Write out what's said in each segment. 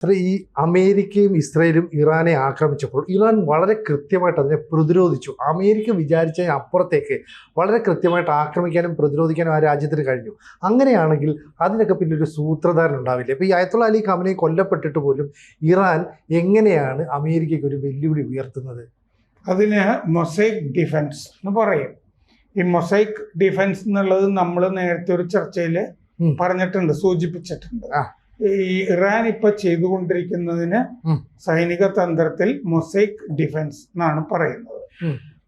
ഈ അമേരിക്കയും ഇസ്രയേലും ഇറാനെ ആക്രമിച്ചപ്പോൾ ഇറാൻ വളരെ കൃത്യമായിട്ട് അതിനെ പ്രതിരോധിച്ചു. അമേരിക്ക വിചാരിച്ച അപ്പുറത്തേക്ക് വളരെ കൃത്യമായിട്ട് ആക്രമിക്കാനും പ്രതിരോധിക്കാനും ആ രാജ്യത്തിന് കഴിഞ്ഞു. അങ്ങനെയാണെങ്കിൽ അതിനൊക്കെ പിന്നെ ഒരു സൂത്രധാരൻ ഉണ്ടാവില്ല. ഇപ്പോൾ ഈ അയത്തുള്ള അലി ഖാമനയി കൊല്ലപ്പെട്ടിട്ട് പോലും ഇറാൻ എങ്ങനെയാണ് അമേരിക്കയ്ക്ക് ഒരു വെല്ലുവിളി ഉയർത്തുന്നത്? അതിന് മൊസൈക്ക് ഡിഫൻസ് എന്ന് പറയും. ഈ മൊസൈക്ക് ഡിഫൻസ് എന്നുള്ളത് നമ്മൾ നേരത്തെ ഒരു ചർച്ചയിൽ പറഞ്ഞിട്ടുണ്ട്, സൂചിപ്പിച്ചിട്ടുണ്ട്. ഈ ഇറാൻ ഇപ്പൊ ചെയ്തുകൊണ്ടിരിക്കുന്നതിന് സൈനിക തന്ത്രത്തിൽ മൊസൈക്ക് ഡിഫൻസ് എന്നാണ് പറയുന്നത്.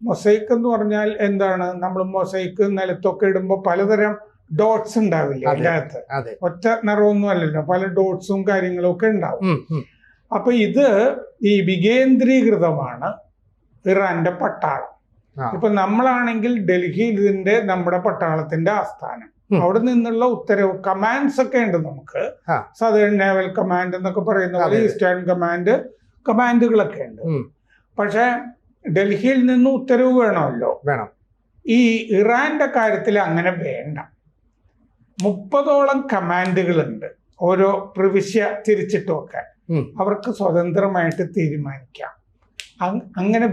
മൊസൈക്ക് എന്ന് പറഞ്ഞാൽ എന്താണ്? നമ്മൾ മൊസൈക്ക് നിലത്തൊക്കെ ഇടുമ്പോൾ പലതരം ഡോട്ട്സ് ഉണ്ടാവില്ലേ അതിനകത്ത്? ഒറ്റ നിറമൊന്നും അല്ലല്ലോ, പല ഡോട്ട്സും കാര്യങ്ങളും ഒക്കെ ഉണ്ടാവും. അപ്പൊ ഇത് ഈ വികേന്ദ്രീകൃതമാണ് ഇറാന്റെ പട്ടാളം. ഇപ്പൊ നമ്മളാണെങ്കിൽ ഡൽഹിയിൽ ഇതിന്റെ നമ്മുടെ പട്ടാളത്തിന്റെ ആസ്ഥാനം, അവിടെ നിന്നുള്ള ഉത്തരവ് കമാൻഡ്സ് ഒക്കെ ഉണ്ട് നമുക്ക്. സദേൺ നേവൽ കമാൻഡ് എന്നൊക്കെ പറയുന്ന പോലെ ഈസ്റ്റേൺ കമാൻഡുകളൊക്കെ ഉണ്ട്. പക്ഷെ ഡൽഹിയിൽ നിന്ന് ഉത്തരവ് വേണമല്ലോ. ഈ ഇറാന്റെ കാര്യത്തിൽ അങ്ങനെ വേണ്ട. 30ഓളം കമാൻഡുകളുണ്ട്, ഓരോ പ്രവിശ്യ തിരിച്ചിട്ടുമൊക്കെ. അവർക്ക് സ്വതന്ത്രമായിട്ട് തീരുമാനിക്കാം. അങ്ങനെ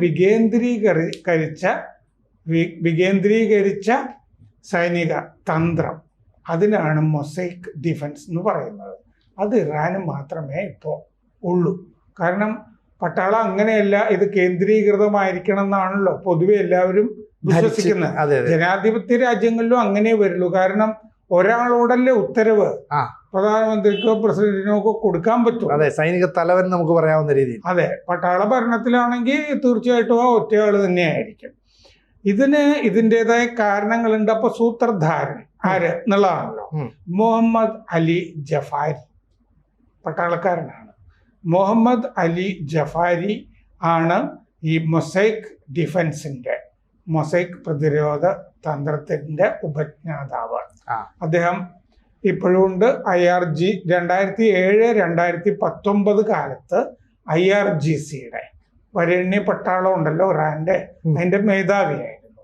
വികേന്ദ്രീകരിച്ച സൈനിക തന്ത്രം, അതിനാണ് മൊസൈക്ക് ഡിഫൻസ് എന്ന് പറയുന്നത്. അത് ഇറാന് മാത്രമേ ഇപ്പോൾ ഉള്ളൂ. കാരണം പട്ടാളം അങ്ങനെയല്ല, ഇത് കേന്ദ്രീകൃതമായിരിക്കണം എന്നാണല്ലോ പൊതുവെ എല്ലാവരും വിശ്വസിക്കുന്നത്. ജനാധിപത്യ രാജ്യങ്ങളിലും അങ്ങനെ വരുള്ളൂ. കാരണം ഒരാളോടല്ലേ ഉത്തരവ് പ്രധാനമന്ത്രിക്കോ പ്രസിഡന്റിനോ ഒക്കെ കൊടുക്കാൻ പറ്റും. അതെ, സൈനിക തലവൻ നമുക്ക് പറയാവുന്ന രീതിയിൽ. അതെ, പട്ടാള ഭരണത്തിലാണെങ്കിൽ തീർച്ചയായിട്ടും ആ ഒറ്റയാൾ തന്നെയായിരിക്കും. ഇതിൻ്റെതായ കാരണങ്ങളുണ്ട്. അപ്പൊ സൂത്രധാരൻ ആര് എന്നുള്ളതാണല്ലോ. മുഹമ്മദ് അലി ജഫാരി പട്ടാളക്കാരനാണ്. മുഹമ്മദ് അലി ജഫാരി ആണ് ഈ മൊസൈക്ക് ഡിഫൻസിന്റെ, മൊസൈക്ക് പ്രതിരോധ തന്ത്രത്തിന്റെ ഉപജ്ഞാതാവ്. അദ്ദേഹം ഇപ്പോഴും ഉണ്ട്. IRG 2007-2019 കാലത്ത് IRGCയുടെ വരേണ്യ പട്ടാളം ഉണ്ടല്ലോ ഇറാന്റെ, അതിന്റെ മേധാവിയായിരുന്നു.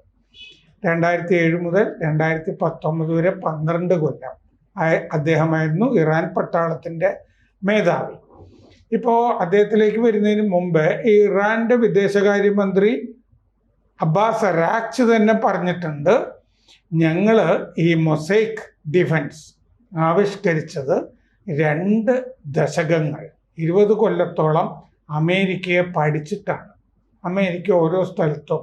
2007 മുതൽ 2019 വരെ 12 കൊല്ലം അദ്ദേഹമായിരുന്നു ഇറാൻ പട്ടാളത്തിന്റെ മേധാവി. ഇപ്പോ അദ്ദേഹത്തിലേക്ക് വരുന്നതിന് മുമ്പ് ഇറാന്റെ വിദേശകാര്യമന്ത്രി അബ്ബാസ് അരാക്ചി തന്നെ പറഞ്ഞിട്ടുണ്ട്, ഞങ്ങള് ഈ മൊസൈക്ക് ഡിഫൻസ് ആവിഷ്കരിച്ചത് 2 ദശകങ്ങൾ 20 കൊല്ലത്തോളം അമേരിക്കയെ പഠിച്ചിട്ടാണ്. അമേരിക്ക ഓരോ സ്ഥലത്തും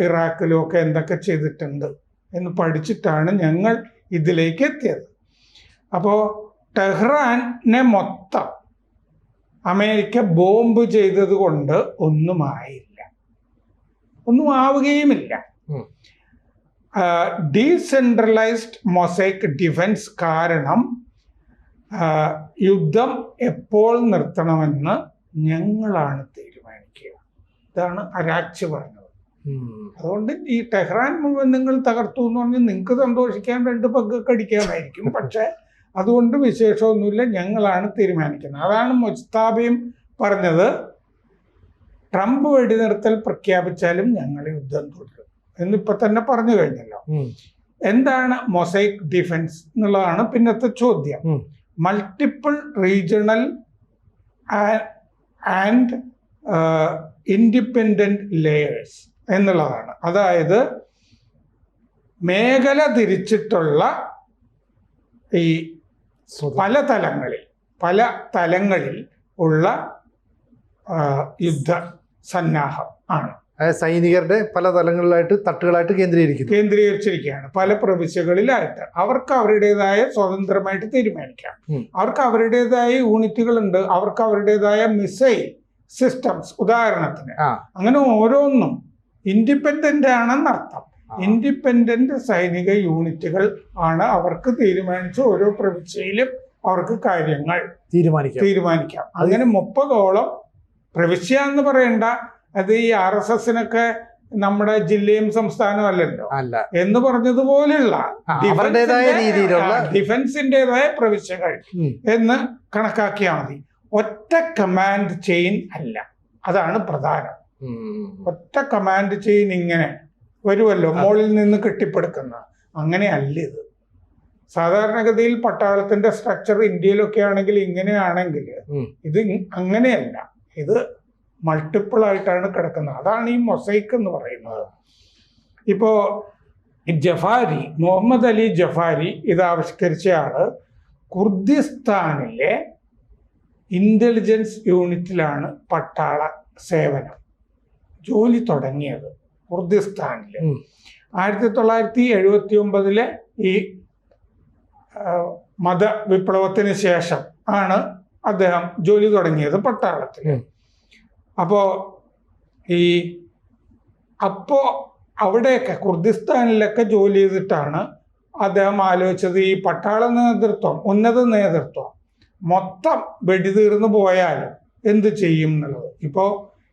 ഇറാഖിലും ഒക്കെ എന്തൊക്കെ ചെയ്തിട്ടുണ്ട് എന്ന് പഠിച്ചിട്ടാണ് ഞങ്ങൾ ഇതിലേക്ക് എത്തിയത്. അപ്പോൾ ടെഹ്റാനെ മൊത്തം അമേരിക്ക ബോംബ് ചെയ്തത് കൊണ്ട് ഒന്നും ആവുകയുമില്ല. ഡീസെൻട്രലൈസ്ഡ് മൊസൈക്ക് ഡിഫൻസ് കാരണം യുദ്ധം എപ്പോൾ നിർത്തണമെന്ന് ഞങ്ങളാണ് തീരുമാനിക്കുക. ഇതാണ് അരാക്ചി പറഞ്ഞത്. അതുകൊണ്ട് ഈ ടെഹ്റാൻ മുഴുവൻ നിങ്ങൾ തകർത്തു എന്ന് പറഞ്ഞാൽ നിങ്ങൾക്ക് സന്തോഷിക്കാൻ 2 പഗ്ഗൊക്കെ അടിക്കാനായിരിക്കും. പക്ഷെ അതുകൊണ്ട് വിശേഷമൊന്നുമില്ല, ഞങ്ങളാണ് തീരുമാനിക്കുന്നത്. അതാണ് മുസ്താബയും പറഞ്ഞത്, ട്രംപ് വെടിനിർത്തൽ പ്രഖ്യാപിച്ചാലും ഞങ്ങൾ യുദ്ധം തുടരും എന്നിപ്പോ തന്നെ പറഞ്ഞു കഴിഞ്ഞല്ലോ. എന്താണ് മൊസൈക്ക് ഡിഫൻസ് എന്നുള്ളതാണ് പിന്നത്തെ ചോദ്യം. Multiple regional and independent layers എന്നുള്ളതാണ്. അതായത് മേഖല തിരിച്ചിട്ടുള്ള ഈ പല തലങ്ങളിൽ ഉള്ള യുദ്ധ സന്നാഹം ആണ്. സൈനികരുടെ പല തലങ്ങളിലായിട്ട് തട്ടുകളായിട്ട് കേന്ദ്രീകരിച്ചിരിക്കുകയാണ്. പല പ്രവിശ്യകളിലായിട്ട് അവർക്ക് അവരുടേതായ സ്വതന്ത്രമായിട്ട് തീരുമാനിക്കാം. അവർക്ക് അവരുടേതായ യൂണിറ്റുകളുണ്ട്, അവർക്ക് അവരുടേതായ മിസൈൽ സിസ്റ്റംസ് ഉദാഹരണത്തിന്. അങ്ങനെ ഓരോന്നും ഇൻഡിപെൻഡന്റ് ആണെന്നർത്ഥം. ഇൻഡിപെൻഡന്റ് സൈനിക യൂണിറ്റുകൾ ആണ്. അവർക്ക് തീരുമാനിച്ച് ഓരോ പ്രവിശ്യയിലും അവർക്ക് കാര്യങ്ങൾ തീരുമാനിക്കാം. അങ്ങനെ 30ഓളം പ്രവിശ്യ എന്ന് പറയണ്ട, അത് ഈ RSSനൊക്കെ നമ്മുടെ ജില്ലയും സംസ്ഥാനവും അല്ലല്ലോ എന്ന് പറഞ്ഞതുപോലെയുള്ള ഡിഫൻസിൻ്റെതായ പ്രവിശ്യകൾ എന്ന് കണക്കാക്കിയാൽ മതി. ഒറ്റ കമാൻഡ് ചെയിൻ അല്ല, അതാണ് പ്രധാനം. ഒറ്റ കമാൻഡ് ചെയിൻ ഇങ്ങനെ വരുമല്ലോ മുകളിൽ നിന്ന് കെട്ടിപ്പടുക്കുന്ന, അങ്ങനെ അല്ല ഇത്. സാധാരണഗതിയിൽ പട്ടാളത്തിന്റെ സ്ട്രക്ചർ ഇന്ത്യയിലൊക്കെ ആണെങ്കിൽ ഇങ്ങനെയാണെങ്കിൽ ഇത് അങ്ങനെയല്ല, ഇത് മൾട്ടിപ്പിൾ ആയിട്ടാണ് കിടക്കുന്നത്. അതാണ് ഈ മൊസൈക്ക് എന്ന് പറയുന്നത്. ഇപ്പോ ജഫാരി, മുഹമ്മദ് അലി ജഫാരി ഇത് ആവിഷ്കരിച്ച ആള് കുർദിസ്ഥാനിലെ ഇന്റലിജൻസ് യൂണിറ്റിലാണ് പട്ടാള സേവനം ജോലി തുടങ്ങിയത്. കുർദിസ്ഥാനില് 1979 ഈ മതവിപ്ലവത്തിന് ശേഷം ആണ് അദ്ദേഹം ജോലി തുടങ്ങിയത് പട്ടാളത്തിൽ. അപ്പോ അവിടെയൊക്കെ കുർദിസ്ഥാനിലൊക്കെ ജോലി ചെയ്തിട്ടാണ് അദ്ദേഹം ആലോചിച്ചത് ഈ പട്ടാള നേതൃത്വം, ഉന്നത നേതൃത്വം മൊത്തം വെടിതീർന്നു പോയാലും എന്ത് ചെയ്യും എന്നുള്ളത്. ഇപ്പോ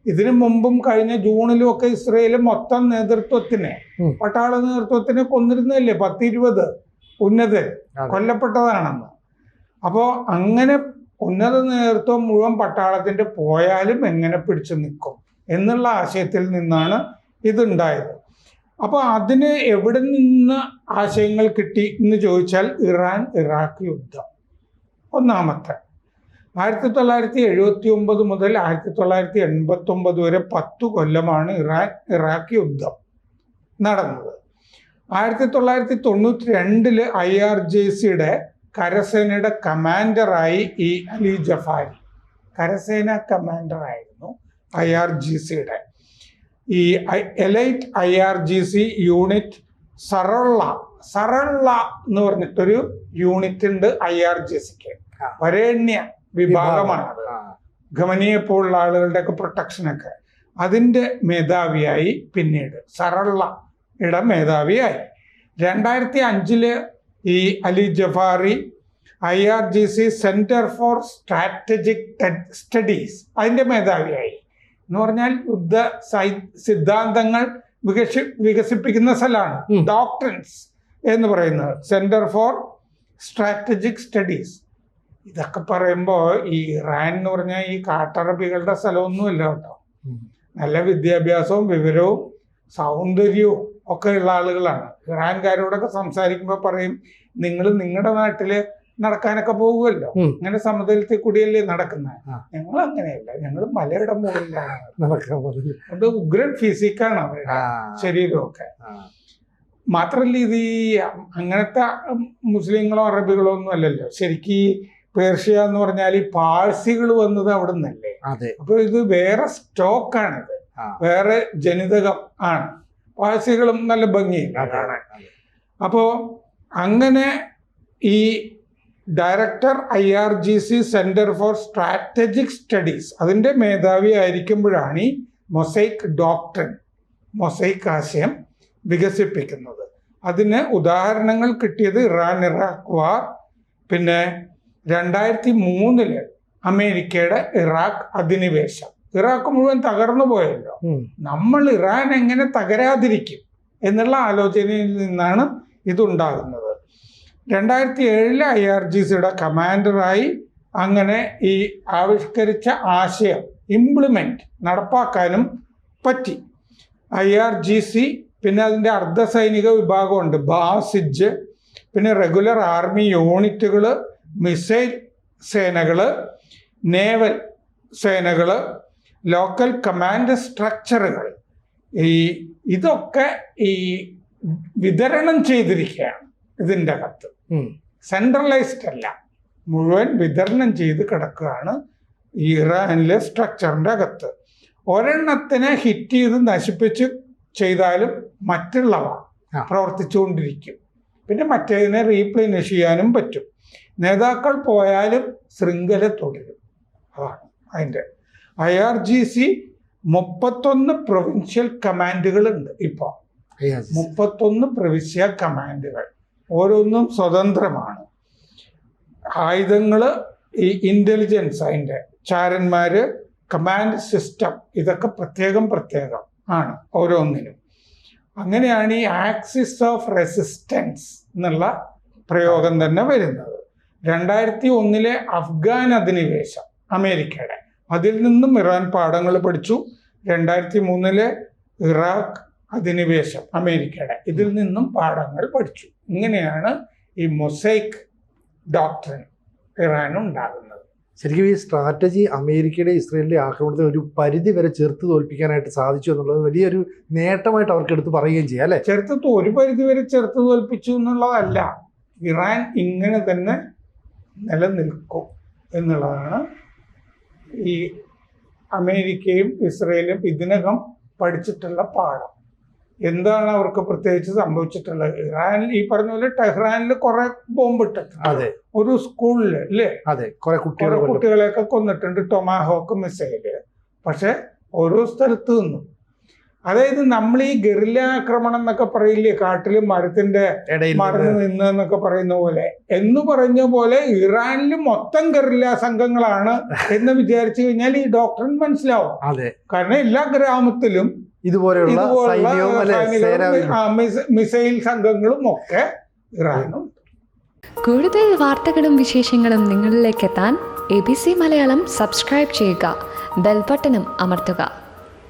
ഇതിനു മുമ്പും കഴിഞ്ഞ ജൂണിലും ഒക്കെ ഇസ്രയേൽ മൊത്തം നേതൃത്വത്തിനെ, പട്ടാള നേതൃത്വത്തിനെ കൊന്നിരുന്നല്ലേ, 10-20 ഉന്നതർ കൊല്ലപ്പെട്ടതാണെന്ന്. അപ്പോ അങ്ങനെ ഉന്നത നേതൃത്വം മുഴുവൻ പട്ടാളത്തിന്റെ പോയാലും എങ്ങനെ പിടിച്ചു നിൽക്കും എന്നുള്ള ആശയത്തിൽ നിന്നാണ് ഇതുണ്ടായത്. അപ്പൊ അതിന് എവിടെ നിന്ന് ആശയങ്ങൾ കിട്ടി എന്ന് ചോദിച്ചാൽ ഇറാൻ ഇറാഖ് യുദ്ധം ഒന്നാമത്തെ. 1979 മുതൽ 1989 വരെ 10 കൊല്ലമാണ് ഇറാൻ ഇറാഖ് യുദ്ധം നടന്നത്. 1992 IRGCയുടെ കരസേനയുടെ കമാൻഡറായി ഈ അലി ജഫാരി, കരസേന കമാൻഡറായിരുന്നു IRGCയുടെ. ഈ എലൈറ്റ് IRGC യൂണിറ്റ് സറള്ള എന്ന് പറഞ്ഞിട്ടൊരു യൂണിറ്റ് ഉണ്ട് IRGCക്ക്. വരേണ്യ വിഭാഗമാണത്. ഖമനിയെ പോലുള്ള ആളുകളുടെ ഒക്കെ പ്രൊട്ടക്ഷനൊക്കെ. അതിൻ്റെ മേധാവിയായി പിന്നീട് സറള്ളയുടെ മേധാവിയായി. 2005 ഈ Ali Jafari IRGC centre for strategic studies അതിൻ്റെ മേധാവിയായി. എന്ന് പറഞ്ഞാൽ യുദ്ധ സിദ്ധാന്തങ്ങൾ വികസിപ്പിക്കുന്ന സ്ഥലമാണ് ഡോക്ട്രിൻസ് എന്ന് പറയുന്നത്, സെന്റർ ഫോർ സ്ട്രാറ്റജിക് സ്റ്റഡീസ്. ഇതൊക്കെ പറയുമ്പോൾ ഈ ഇറാൻ എന്ന് പറഞ്ഞാൽ ഈ കാട്ടറബികളുടെ സ്ഥലമൊന്നുമില്ല കേട്ടോ. നല്ല വിദ്യാഭ്യാസവും വിവരവും സൗന്ദര്യവും ഒക്കെ ഉള്ള ആളുകളാണ്. ഇറാൻകാരോടൊക്കെ സംസാരിക്കുമ്പോൾ പറയും, നിങ്ങൾ നിങ്ങളുടെ നാട്ടില് നടക്കാനൊക്കെ പോകുമല്ലോ, ഇങ്ങനെ സമതലത്തിൽ കൂടിയല്ലേ നടക്കുന്നത്. ഞങ്ങൾ അങ്ങനെയല്ല, ഞങ്ങൾ മലയുടെ മുകളിലാണ് നടക്കുന്നത്. അത് ഉഗ്രൻ ഫിസിക്കാണ് അവരുടെ ശരീരമൊക്കെ. മാത്രല്ല ഇത് ഈ അങ്ങനത്തെ മുസ്ലിങ്ങളോ അറബികളോ ഒന്നും അല്ലല്ലോ. ശരിക്കും പേർഷ്യ എന്ന് പറഞ്ഞാൽ ഈ പാഴ്സികൾ വന്നത് അവിടെ നിന്നല്ലേ. അപ്പൊ ഇത് വേറെ സ്റ്റോക്കാണിത്, വേറെ ജനിതകം ആണ്. പാഴ്സികളും നല്ല ഭംഗിയില്ല കാണാൻ. അപ്പോ അങ്ങനെ ഈ director IRGC centre for strategic studies അതിൻ്റെ മേധാവി ആയിരിക്കുമ്പോഴാണ് ഈ മൊസൈക്ക് ഡോക്ട്രിൻ, മൊസൈക്ക് ആശയം വികസിപ്പിക്കുന്നത്. അതിന് ഉദാഹരണങ്ങൾ കിട്ടിയത് ഇറാൻ ഇറാഖ് വാർ, പിന്നെ 2003 അമേരിക്കയുടെ ഇറാഖ് അധിനിവേശം. ഇറാഖ് മുഴുവൻ തകർന്നു പോയല്ലോ, നമ്മൾ ഇറാൻ എങ്ങനെ തകരാതിരിക്കും എന്നുള്ള ആലോചനയിൽ നിന്നാണ് ഇതുണ്ടാകുന്നത്. 2007 IRGCയുടെ കമാൻഡറായി അങ്ങനെ ഈ ആവിഷ്കരിച്ച ആശയം നടപ്പാക്കാനും പറ്റി. IRGC പിന്നെ അതിൻ്റെ അർദ്ധസൈനിക വിഭാഗമുണ്ട്, ബാസിജ്, പിന്നെ റെഗുലർ ആർമി യൂണിറ്റുകൾ, മിസൈൽ സേനകൾ, നേവൽ സേനകൾ, ലോക്കൽ കമാൻഡ് സ്ട്രക്ചറുകൾ. ഇതൊക്കെ ഈ വിതരണം ചെയ്തിരിക്കുകയാണ് ഇതിൻ്റെ അകത്ത്. സെൻട്രലൈസ്ഡ് അല്ല, മുഴുവൻ വിതരണം ചെയ്ത് കിടക്കുകയാണ് ഈ ഇറാനിലെ സ്ട്രക്ചറിൻ്റെ അകത്ത്. ഒരെണ്ണത്തിനെ ഹിറ്റ് ചെയ്ത് നശിപ്പിച്ച് ചെയ്താലും മറ്റുള്ളവ പ്രവർത്തിച്ചുകൊണ്ടിരിക്കും. പിന്നെ മറ്റേതിനെ റീപ്ലേനിഷ് ചെയ്യാനും പറ്റും. നേതാക്കൾ പോയാലും ശൃംഖല തുടരും. അതാണ് അതിൻ്റെ. IRGC 31 പ്രൊവിൻഷ്യൽ കമാൻഡുകളുണ്ട്. ഇപ്പോൾ 31 പ്രവിശ്യ കമാൻഡുകൾ, ഓരോന്നും സ്വതന്ത്രമാണ്. ആയുധങ്ങൾ, ഈ ഇന്റലിജൻസ്, അതിൻ്റെ ചാരന്മാര്, കമാൻഡ് സിസ്റ്റം, ഇതൊക്കെ പ്രത്യേകം ആണ് ഓരോന്നിനും. അങ്ങനെയാണ് ഈ ആക്സിസ് ഓഫ് റെസിസ്റ്റൻസ് എന്നുള്ള പ്രയോഗം തന്നെ വരുന്നത്. 2001 അഫ്ഗാൻ അധിനിവേശം അമേരിക്കയുടെ, അതിൽ നിന്നും ഇറാൻ പാഠങ്ങൾ പഠിച്ചു. 2003 ഇറാഖ് അധിനിവേശം അമേരിക്കയുടെ, ഇതിൽ നിന്നും പാഠങ്ങൾ പഠിച്ചു. ഇങ്ങനെയാണ് ഈ മൊസൈക്ക് ഡോക്ട്രിൻ ഇറാനുണ്ടാകുന്നത്. ശരിക്കും ഈ സ്ട്രാറ്റജി അമേരിക്കയുടെ ഇസ്രയേലിന്റെ ആക്രമണത്തെ ഒരു പരിധി വരെ ചെറുത്ത് തോൽപ്പിക്കാനായിട്ട് സാധിച്ചു എന്നുള്ളത് വലിയൊരു നേട്ടമായിട്ട് അവർക്ക് എടുത്ത് പറയുകയും ചെയ്യാം അല്ലെ. ഒരു പരിധി വരെ ചെറുത്ത് തോൽപ്പിച്ചു എന്നുള്ളതല്ല, ഇറാൻ ഇങ്ങനെ തന്നെ നിലനിൽക്കും എന്നുള്ളതാണ് ഈ അമേരിക്കയും ഇസ്രയേലും ഇതിനകം പഠിച്ചിട്ടുള്ള പാഠം. എന്താണ് അവർക്ക് പ്രത്യേകിച്ച് സംഭവിച്ചിട്ടുള്ളത്? ഇറാൻ ഈ പറഞ്ഞ പോലെ ടെഹ്റാനിൽ കുറെ ബോംബ് ഇട്ടിട്ടുണ്ട്, ഒരു സ്കൂളില് അല്ലേ, കുറെ കുട്ടികളെയൊക്കെ കൊന്നിട്ടുണ്ട്, ടൊമാഹോക്ക് മിസൈല്. പക്ഷെ ഓരോ സ്ഥലത്ത് നിന്നും, അതായത് നമ്മൾ ഈ ഗറില്ല ആക്രമണം എന്നൊക്കെ പറയില്ലേ, കാട്ടില് മരത്തിന്റെ മറന്നു നിന്ന് എന്നൊക്കെ പറയുന്ന പോലെ, എന്ന് പറഞ്ഞ പോലെ ഇറാനിൽ മൊത്തം ഗറില്ല സംഘങ്ങളാണ് എന്ന് വിചാരിച്ചു കഴിഞ്ഞാൽ ഈ ഡോക്ടറിൻ മനസ്സിലാവും. കാരണം എല്ലാ ഗ്രാമത്തിലും ഇതുപോലെയുള്ള മിസൈൽ സംഘങ്ങളും ഒക്കെ ഇറാനുണ്ട്. കൂടുതൽ വാർത്തകളും വിശേഷങ്ങളും നിങ്ങളിലേക്ക് എത്താൻ ABC മലയാളം സബ്സ്ക്രൈബ് ചെയ്യുക, ബെൽ ബട്ടണും അമർത്തുക.